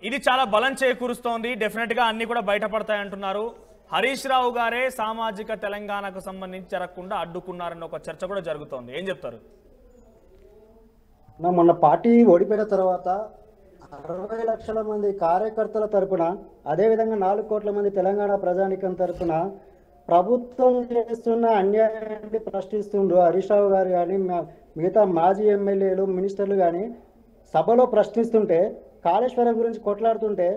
ఇది చాలా బలం చేకూరుస్తోంది, డెఫినెట్గా అన్ని కూడా బయటపడతాయి అంటున్నారు. హరీష్ రావు గారే సామాజిక తెలంగాణకు సంబంధించి జరగకుండా అడ్డుకున్నారన్న ఒక చర్చ కూడా జరుగుతోంది, ఏం చెప్తారు?
మొన్న పార్టీ ఓడిపోయిన తర్వాత 60 లక్షల మంది కార్యకర్తల తరపున, అదేవిధంగా 4 కోట్ల మంది తెలంగాణ ప్రజానికం తరపున ప్రభుత్వం చేస్తున్న అన్యాయాన్ని ప్రశ్నిస్తుండ్రు హరీష్ రావు గారు కానీ మిగతా మాజీ ఎమ్మెల్యేలు మినిస్టర్లు కానీ సభలో ప్రశ్నిస్తుంటే, కాళేశ్వరం గురించి కొట్లాడుతుంటే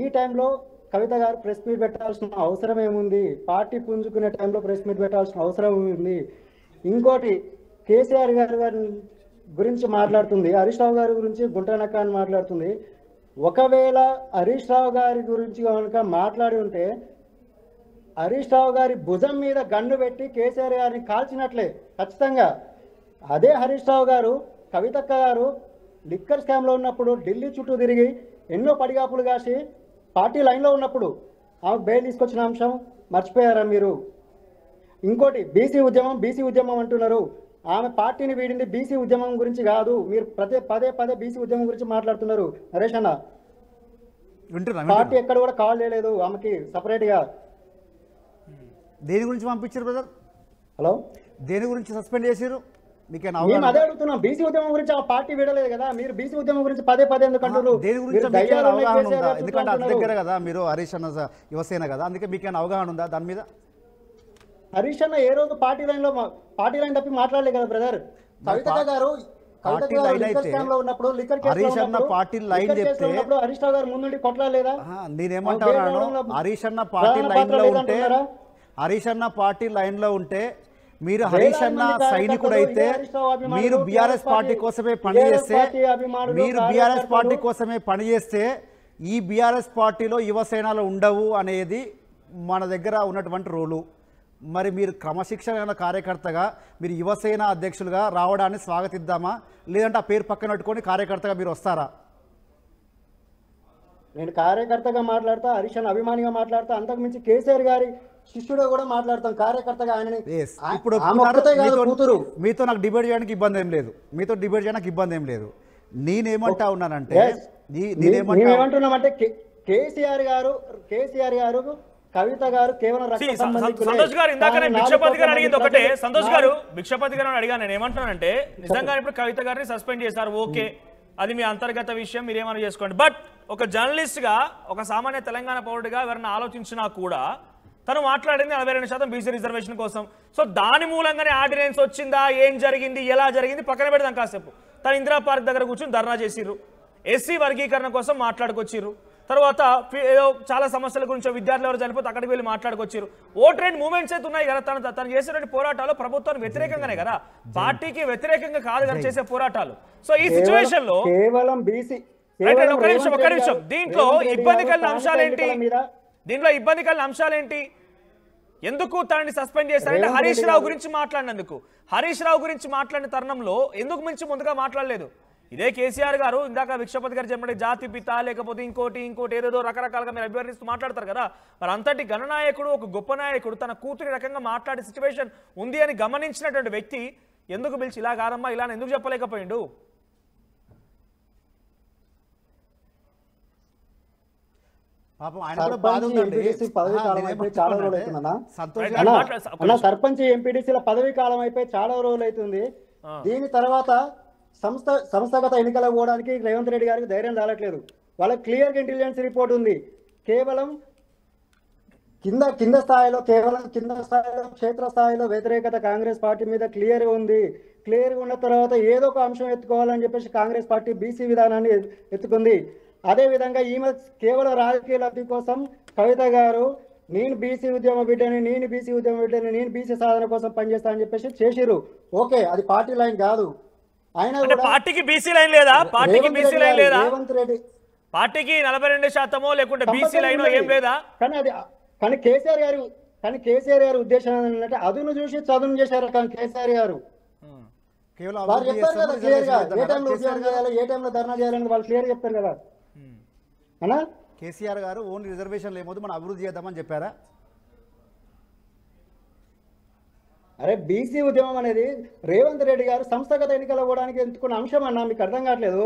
ఈ టైంలో కవిత గారు ప్రెస్ మీట్ పెట్టాల్సిన అవసరం ఏముంది? పార్టీ పుంజుకునే టైంలో ప్రెస్ మీట్ పెట్టాల్సిన అవసరం ఉంది. ఇంకోటి, కేసీఆర్ గారి గురించి మాట్లాడుతుంది, హరీష్ రావు గారి గురించి గుంటనక్క అని మాట్లాడుతుంది. ఒకవేళ హరీష్ రావు గారి గురించి కనుక మాట్లాడి ఉంటే హరీష్ రావు గారి భుజం మీద గన్ను పెట్టి కేసీఆర్ గారిని కాల్చినట్లే ఖచ్చితంగా. అదే హరీష్ రావు గారు కవితక్క గారు లిక్కర్ స్కామ్లో ఉన్నప్పుడు ఢిల్లీ చుట్టూ తిరిగి ఎన్నో పడిగాపులు కాసి పార్టీ లైన్లో ఉన్నప్పుడు ఆమెకు బెయిల్ తీసుకొచ్చిన అంశం మర్చిపోయారా మీరు? ఇంకోటి, బీసీ ఉద్యమం అంటున్నారు. ఆమె పార్టీని వీడింది బీసీ ఉద్యమం గురించి కాదు, మీరు పదే పదే బీసీ ఉద్యమం గురించి మాట్లాడుతున్నారు. నరేష్ అన్న, పార్టీ ఎక్కడ కూడా కాల్ చేయలేదు ఆమెకి సపరేట్గా.
దేని గురించి పంపించారు బ్రదర్?
హలో,
దేని గురించి సస్పెండ్ చేశారు?
మేము అదే అడుగుతున్నాం. బీసీ ఉద్యమం గురించి ఆ పార్టీ విడలేదు కదా, మీరు బీసీ ఉద్యమం గురించి పదే ఎందుకు అంటారు?
దేని గురించి అవగాహన ఉందా? ఎందుకంటే అతి దగ్గర కదా మీరు, హరీష్ అన్న యువసేన కదా, అందుకే మీకేమైనా అవగాహన ఉందా దాని మీద?
హరీష్ అన్న ఏ రోజు పార్టీ లైన్ తప్పి మాట్లాడలేదు కదా బ్రదర్. కవిత గారు
పార్టీ లైన్ అయితే హరీష్ అన్న పార్టీ లైన్ చెప్తే
హరీష్ రావు గారు ముందుండి కొట్టలేదా?
నేనేమంటాను, హరీష్ అన్న పార్టీ లైన్ లో ఉంటే మీరు హరీష్ అన్న సైనికుడు అయితే, మీరు బీఆర్ఎస్ పార్టీ కోసమే పనిచేస్తే ఈ బీఆర్ఎస్ పార్టీలో యువసేనలు ఉండవు అనేది మన దగ్గర ఉన్నటువంటి రూలు. మరి మీరు క్రమశిక్షణ కార్యకర్తగా మీరు యువసేన అధ్యక్షులుగా రావడాన్ని స్వాగతిద్దామా, లేదంటే ఆ పేరు పక్కన పెట్టుకొని కార్యకర్తగా మీరు వస్తారా?
నేను కార్యకర్తగా మాట్లాడతా, హరీష్ అన్న అభిమానిగా మాట్లాడతా, అంతకు మించి కేసీఆర్ గారి శిష్యుడు కూడా మాట్లాడతాం కార్యకర్తగా. ఆయనని
ఇప్పుడు మీతో నాకు డిబేట్ చేయడానికి ఇబ్బంది ఏం లేదు. నేనేమంటా ఉన్నానంటే
నేనేమంటున్నామంటే కేసీఆర్ గారు కవిత గారు కేవలం
సంతోష్ గారు ఇందాక భిక్షపతి గారు అడిగింది ఒకటే. సంతోష్ గారు భిక్షపతి గారు అడిగాను, నేను ఏమంటున్నానంటే నిజంగా ఇప్పుడు కవిత గారిని సస్పెండ్ చేశారు, ఓకే, అది మీ అంతర్గత విషయం, మీరు ఏమైనా చేసుకోండి. బట్ ఒక జర్నలిస్ట్ గా, ఒక సామాన్య తెలంగాణ పౌరుడిగా ఎవరైనా ఆలోచించినా కూడా తను మాట్లాడింది 42% బీసీ రిజర్వేషన్ కోసం. సో దాని మూలంగానే ఆర్డినెన్స్ వచ్చిందా, ఏం జరిగింది, ఎలా జరిగింది పక్కన పెడదాం కాసేపు. తను ఇందిరా పార్క్ దగ్గర కూర్చొని ధర్నా చేసిర్రు, ఎస్సీ వర్గీకరణ కోసం మాట్లాడుకొచ్చిర్రు, తర్వాత ఏదో చాలా సమస్యల గురించి విద్యార్థులు ఎవరు చనిపోతే అక్కడికి వెళ్ళి మాట్లాడుకొచ్చారు. ఓట్ రేట్ మూవ్మెంట్స్ అయితే ఉన్నాయి కదా, తను చేసేటువంటి పోరాటాలు ప్రభుత్వానికి వ్యతిరేకంగానే కదా, పార్టీకి వ్యతిరేకంగా కాదు కదా చేసే పోరాటాలు. సో ఈ సిచ్యువేషన్ లో
కేవలం బీసీ
ఒక్క నిమిషం దీంట్లో ఇబ్బంది కలిగిన అంశాలేంటి? ఎందుకు తనని సస్పెండ్ చేశారంటే హరీష్ రావు గురించి మాట్లాడినందుకు. హరీష్ రావు గురించి మాట్లాడిన తరుణంలో ఎందుకు మించి ముందుగా మాట్లాడలేదు? ఇదే కేసీఆర్ గారు ఇందాక భిక్షపతి గారు చెప్పినట్టు జాతి పిత లేకపోతే ఇంకోటి ఏదో రకరకాలుగా మీరు అభ్యర్థిస్తూ మాట్లాడతారు కదా, మరి అంతటి గణనాయకుడు, ఒక గొప్ప నాయకుడు తన కూతురి రకంగా మాట్లాడే సిచ్యువేషన్ ఉంది అని గమనించినటువంటి వ్యక్తి ఎందుకు పిలిచి ఇలా కాదమ్మా ఇలా ఎందుకు చెప్పలేకపోయిండు?
సర్పంచ్ ఎంపీడీసీల పదవీ కాలం అయిపోయి చాలా రోజులు అవుతుంది. దీని తర్వాత సంస్థాగత ఎన్నికలకు పోవడానికి రేవంత్ రెడ్డి గారికి ధైర్యం రావట్లేదు. వాళ్ళకి క్లియర్ ఇంటెలిజెన్స్ రిపోర్ట్ ఉంది. కేవలం కింద స్థాయిలో కేవలం కింద స్థాయిలో క్షేత్రస్థాయిలో వ్యతిరేకత కాంగ్రెస్ పార్టీ మీద క్లియర్గా ఉంది. క్లియర్గా ఉన్న తర్వాత ఏదో ఒక అంశం ఎత్తుకోవాలని చెప్పేసి కాంగ్రెస్ పార్టీ బీసీ విధానాన్ని ఎత్తుకుంది. అదేవిధంగా ఈమె కేవలం రాజకీయ లబ్ధి కోసం కవిత గారు నేను బీసీ ఉద్యమ బిడ్డని, నేను బీసీ సాధన కోసం పనిచేస్తా అని చెప్పేసి చేసిరు. ఓకే, అది పార్టీ లైన్ కాదు. అయినా కూడా
పార్టీకి బీసీ లైన్ లేదా? పార్టీకి బీసీ లైన్ లేదా?
రేవంత్ రెడ్డి
పార్టీకి 42% లేకుంటే బీసీ లైన్ ఏం లేదా?
కానీ కేసీఆర్ గారి ఉద్దేశం ఏంటంటే అదును చూసి చదును చేశారు. కానీ కేసీఆర్ గారు వాళ్ళు చెప్తారు కదా క్లియర్ గా ఏ టైంలో ఉద్యోగం చేయాలి, ఏ టైంలో ధర్నా చేయాలని వాళ్ళు క్లియర్ చెప్తారు కదా అన్నా.
కేసీఆర్ గారు ఓన్లీ రిజర్వేషన్లు ఏమవుతుంది మనం అభివృద్ధి చేద్దామని చెప్పారా?
అరే బీసీ ఉద్యమం అనేది రేవంత్ రెడ్డి గారు సంస్థాగత ఎన్నికలు పోవడానికి ఎంచుకున్న అంశం అన్నా, మీకు అర్థం కావట్లేదు.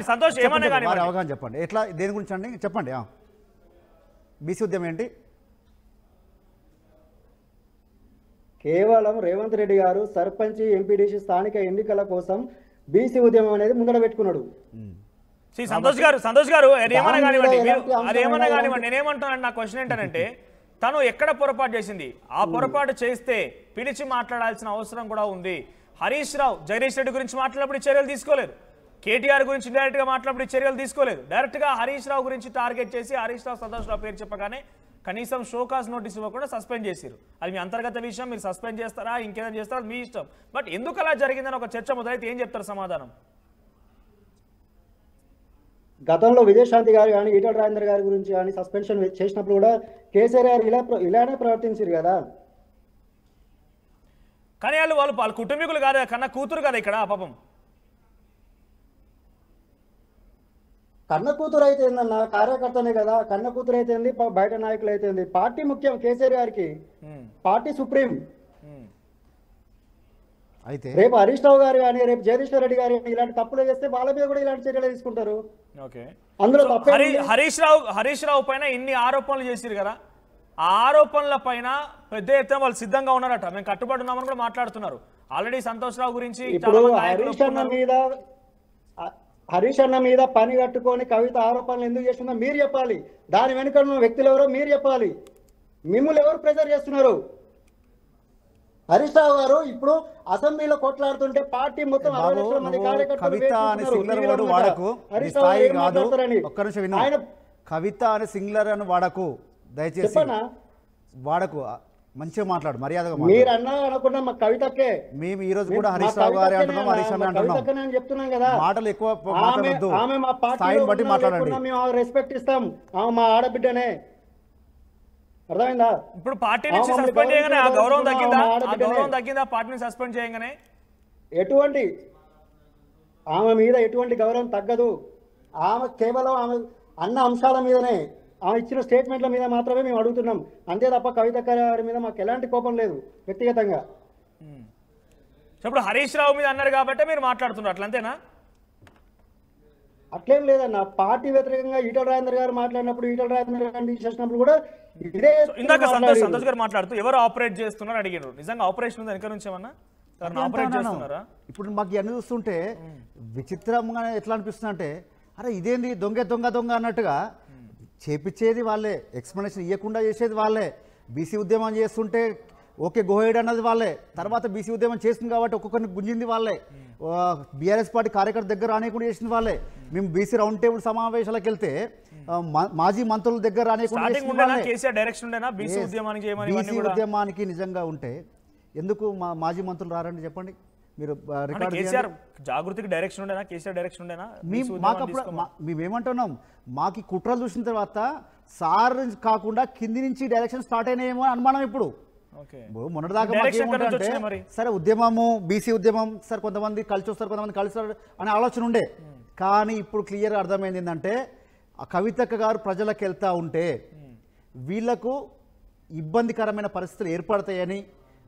సంతోష్ ఏమన్నా కానీ
అవగాహన చెప్పండి, ఎట్లా దేని గురించి అండి చెప్పండి. బీసీ ఉద్యమం ఏంటి?
కేవలం రేవంత్ రెడ్డి గారు సర్పంచ్ ఎంపీడీసీ స్థానిక ఎన్నికల కోసం బీసీ ఉద్యమం అనేది ముందర పెట్టుకున్నాడు.
సంతోష్ గారు అదేమన్నా కానివ్వండి నేనేమంటాను, నా క్వశ్చన్ ఏంటంటే తను ఎక్కడ పొరపాటు చేసింది? ఆ పొరపాటు చేస్తే పిలిచి మాట్లాడాల్సిన అవసరం కూడా ఉంది. హరీష్ రావు జగదీష్ రెడ్డి గురించి మాట్లాడినప్పుడు చర్యలు తీసుకోలేదు. కేటీఆర్ గురించి డైరెక్ట్ గా మాట్లాడినప్పుడు చర్యలు తీసుకోలేదు. డైరెక్ట్ గా హరీష్ రావు గురించి టార్గెట్ చేసి హరీష్ రావు సంతోష్ రావు పేరు చెప్పగానే కనీసం షోకాస్ నోటీస్ ఇవ్వకుండా సస్పెండ్ చేశారు. అది మీ అంతర్గత విషయం, మీరు సస్పెండ్ చేస్తారా ఇంకేదైనా చేస్తారా మీ ఇష్టం. బట్ ఎందుకు అలా జరిగిందని ఒక చర్చ మొదలైతే ఏం చెప్తారు సమాధానం?
గతంలో విజయశాంతి గారు కానీ ఈటల రాజేందర్ గారి గురించి కానీ సస్పెన్షన్ చేసినప్పుడు కూడా కేసీఆర్ గారు ఇలానే ప్రవర్తించారు కదా.
కానీ వాళ్ళ కుటుంబీకులు కాదు, కన్నా కూతురు కదా ఇక్కడ పాపం.
కన్న కూతురు అయితే ఏందన్న, కార్యకర్తనే కదా. కన్న కూతురు అయితే బయట నాయకులు అయితే పార్టీ ముఖ్యం కేసీఆర్ గారికి, పార్టీ సుప్రీం.
అయితే
రేపు హరీష్ రావు గారు కానీ రేపు జగదీశ్వర్ రెడ్డి గారు ఇలాంటి తప్పులు చేస్తే వాళ్ళ మీద కూడా ఇలాంటి చర్యలు తీసుకుంటారు. అందులో
హరీష్ రావు పైన ఇన్ని ఆరోపణలు చేసిరు కదా, ఆ ఆరోపణల పైన పెద్ద ఎత్తున వాళ్ళు సిద్ధంగా ఉన్నారట, మేము కట్టుబడి ఉన్నామని కూడా మాట్లాడుతున్నారు. ఆల్రెడీ సంతోష్ రావు గురించి
ఇప్పుడు హరీష్ అన్న మీద పని కట్టుకొని కవిత ఆరోపణలు ఎందుకు చేస్తుందో మీరు చెప్పాలి. దాని వెనుక ఉన్న వ్యక్తులు ఎవరో మీరు చెప్పాలి. మిమ్మల్ని ఎవరు ప్రెజర్ చేస్తున్నారు? హరీష్ రావు గారు ఇప్పుడు అసెంబ్లీలో కొట్లాడుతుంటే పార్టీ మొత్తం 60 లక్షల మంది కార్యకర్తలు
కవిత అనే సింగులర్ అని వాడకు, దయచేసి వాడకు, మంచిగా మాట్లాడు, మర్యాదగా
మీరు అన్నా అనుకున్నా మా కవితకే.
మేము ఈ రోజు కూడా హరీష్ రావు గారి అంటున్నాం, హరీష్ అన్న అంటున్నాం,
చెప్తున్నాం కదా.
మాటలు ఎక్కువ మాట్లాడొద్దు, స్థాయిని బట్టి మాట్లాడండి.
మేము రెస్పెక్ట్ ఇస్తాం, ఆమె మా ఆడబిడ్డనే. అర్థమైందా?
ఇప్పుడు పార్టీ నుంచి సస్పెండ్ చేయగానే ఆ గౌరవం తగ్గిందా? ఆ గౌరవం తగ్గిందా పార్టీని సస్పెండ్ చేయగానే?
ఎటువంటి ఆమె మీద ఎటువంటి గౌరవం తగ్గదు. ఆమె కేవలం ఆమె అన్న అంశాల మీదనే, ఆమె ఇచ్చిన స్టేట్మెంట్ల మీద మాత్రమే మేము అడుగుతున్నాం. అంతే తప్ప కవిత గారి మీద మాకు ఎలాంటి కోపం లేదు వ్యక్తిగతంగా.
ఇప్పుడు హరీష్ రావు మీద అన్నారు కాబట్టి మీరు మాట్లాడుతున్నారు, అట్లంతేనా?
అట్లేం లేదన్న. పార్టీ వ్యతిరేకంగా ఈటల రాజేందర్ గారు మాట్లాడినప్పుడు, ఈటల రాజేందర్ గారిని చేసినప్పుడు కూడా ఇదే.
ఇందాక సంతోష్ గారు మాట్లాడుతూ ఎవరు ఆపరేట్ చేస్తున్నారు అడిగారు. నిజంగా ఆపరేషన్ ఉంది వెనక నుంచి ఏమన్నా ఆపరేట్ చేస్తున్నారా?
ఇప్పుడు మాకు ఇవన్నీ చూస్తుంటే విచిత్రంగా ఎట్లా అనిపిస్తుంది అంటే, అరే ఇదేంది దొంగ దొంగ దొంగ అన్నట్టుగా చేపించేది వాళ్ళే, ఎక్స్ప్లెనేషన్ ఇవ్వకుండా చేసేది వాళ్ళే. బీసీ ఉద్యమం చేస్తుంటే ఓకే గోహెడ్ అన్నది వాళ్ళే, తర్వాత బీసీ ఉద్యమం చేస్తుంది కాబట్టి ఒక్కొక్కరిని గుంజింది వాళ్ళే, బీఆర్ఎస్ పార్టీ కార్యకర్త దగ్గర రానియకుండా చేసింది వాళ్ళే. మేము బీసీ రౌండ్ టేబుల్ సమావేశాలకు వెళ్తే మాజీ మంత్రుల దగ్గర రానియకుండా బీసీ ఉద్యమానికి నిజంగా ఉంటే ఎందుకు మాజీ మంత్రులు రారండి చెప్పండి మీరు?
కేసీఆర్ జాగృతికి డైరెక్షన్ ఉండేనా? కేసీఆర్ డైరెక్షన్ ఉండేనా?
మేమేమంటున్నాం, మాకు కుట్రలు చూసిన తర్వాత సార్ కాకుండా కింది నుంచి డైరెక్షన్ స్టార్ట్ అయినాయేమో అనుమానం. ఇప్పుడు మొన్నటిదాకా అంటే సరే ఉద్యమము బీసీ ఉద్యమం సార్ కొంతమంది కలిసి వస్తారు, కొంతమంది కలిసి అనే ఆలోచన ఉండే. కానీ ఇప్పుడు క్లియర్గా అర్థమైంది ఏంటంటే, కవితక్క గారు ప్రజలకు వెళ్తూ ఉంటే వీళ్లకు ఇబ్బందికరమైన పరిస్థితులు ఏర్పడతాయని,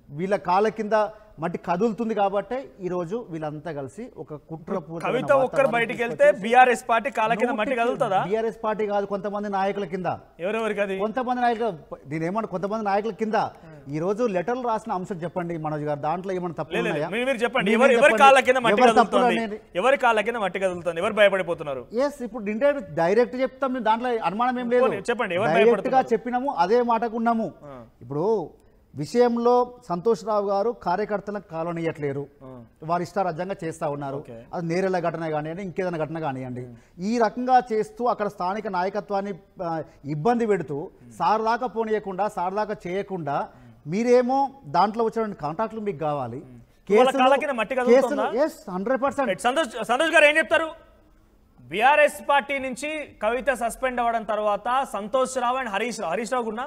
వీళ్ళ కాళ్ళ కింద మట్టి కదులుతుంది కాబట్టి ఈరోజు వీళ్ళంతా కలిసి ఒక కుట్రపూరిత
కవిత ఒక్కరు బయటికి వెళ్తే బీఆర్ఎస్ పార్టీ కాళ్ళ కింద మట్టి కదులుతుందా?
బీఆర్ఎస్ పార్టీ కాదు, కొంతమంది నాయకుల కింద.
ఎవరెవరికి?
కొంతమంది నాయకులు, నేనేమన్నా కొంతమంది నాయకుల కింద ఈ రోజు లెటర్లు రాసిన అంశం చెప్పండి మనోజ్ గారు, దాంట్లో ఏమైనా తప్పులు ఉన్నాయా?
మీరు చెప్పండి, ఎవరి కాళ్ళ కింద మట్టి కదులుతుంది, ఎవరి కాళ్ళ కింద మట్టి కదులుతుంది, ఎవరు భయపడిపోతున్నారు?
ఎస్, ఇప్పుడు డైరెక్ట్ చెప్తాం, దాంట్లో అనుమానం ఏం లేదు.
చెప్పండి,
డైరెక్ట్ గా చెప్పినాము, అదే మాటకు ఉన్నాము. ఇప్పుడు విషయంలో సంతోష్ రావు గారు కార్యకర్తలకు కాలనీయట్లేరు, వారు ఇష్టారాజ్యంగా చేస్తూ ఉన్నారు. అది నేరేళ్ల ఘటన కానివ్వండి, ఇంకేదైనా ఘటన కానివ్వండి, ఈ రకంగా చేస్తూ అక్కడ స్థానిక నాయకత్వాన్ని ఇబ్బంది పెడుతూ సార్దాకా పోనీయకుండా, సార్దాకా చేయకుండా, మీరేమో దాంట్లో వచ్చిన కాంటాక్ట్లు మీకు కావాలి.
100%. సంతోష్ గారు ఏం చెప్తారు? బీఆర్ఎస్ పార్టీ నుంచి కవిత సస్పెండ్ అవ్వడం తర్వాత సంతోష్ రావు అండ్ హరీష్ రావు గున్నా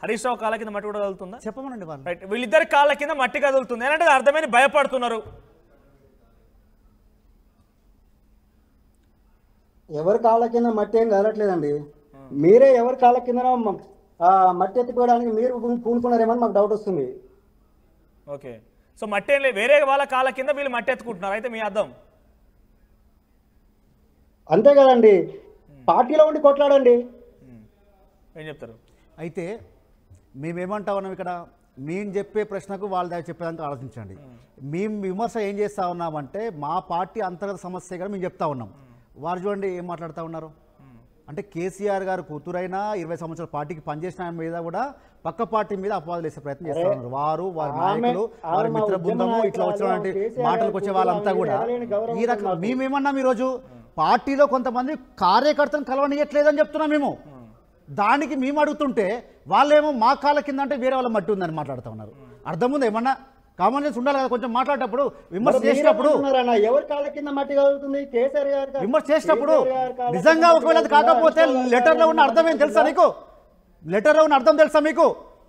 హరీష్ రావు కాళ్ళ కింద మట్టి కూడా కదులుతుందా?
చెప్పమనండి వాళ్ళు.
రైట్, వీళ్ళిద్దరి కాళ్ళ కింద మట్టి కదులుతుంది ఏంటంటే అర్థమైన భయపడుతున్నారు.
ఎవరి కాళ్ళ కింద మట్టి ఏం కదలట్లేదండి, మీరే ఎవరి కాళ్ళ కింద మట్టి ఎత్తిపోయడానికి మీరు పూనుకున్నారేమని మాకు డౌట్ వస్తుంది.
ఓకే, సో మట్టి ఏం లేదు, వేరే వాళ్ళ కాళ్ళ కింద వీళ్ళు మట్టి ఎత్తుకుంటున్నారు, అయితే మీ అర్థం
అంతే కదండి. పార్టీలో ఉండి కొట్లాడండి.
ఏం చెప్తారు?
అయితే మేమేమంటా ఉన్నాం ఇక్కడ, మేము చెప్పే ప్రశ్నకు వాళ్ళ దగ్గర చెప్పేదానికి ఆలోచించండి. మేము విమర్శ ఏం చేస్తూ ఉన్నామంటే మా పార్టీ అంతర్గత సమస్య కూడా మేము చెప్తా ఉన్నాం. వారు చూడండి ఏం మాట్లాడుతూ ఉన్నారు అంటే, కేసీఆర్ గారు కూతురైనా 20 సంవత్సరాల పార్టీకి పనిచేసిన మీద కూడా పక్క పార్టీ మీద అపవాదులు వేసే ప్రయత్నం చేస్తూ ఉన్నారు. వారు, వారి నాయకులు, వారి మిత్ర బృందము, ఇట్లా వచ్చినటువంటి మాటలకు వచ్చే వాళ్ళంతా కూడా ఈ రకంగా. మేమేమన్నాం ఈరోజు, పార్టీలో కొంతమంది కార్యకర్తలను కలవనీయట్లేదని చెప్తున్నాం మేము. దానికి మేము అడుగుతుంటే వాళ్ళేమో మా కాళ్ళ కింద అంటే వేరే వాళ్ళ మట్టి ఉందని మాట్లాడుతూ ఉన్నారు. అర్థం ఉంది? ఏమన్నా కామన్ సెన్స్ ఉండాలి కదా కొంచెం మాట్లాడేటప్పుడు, విమర్శ చేసినప్పుడు.
ఎవరి కాళ్ళ కింద మట్టి కదులుతుంది? కేసీఆర్ గారు
విమర్శ చేసినప్పుడు నిజంగా ఒకవేళ అది కాకపోతే లెటర్లో ఉన్న అర్థం ఏం తెలుసా నీకు? లెటర్లో ఉన్న అర్థం తెలుసా మీకు?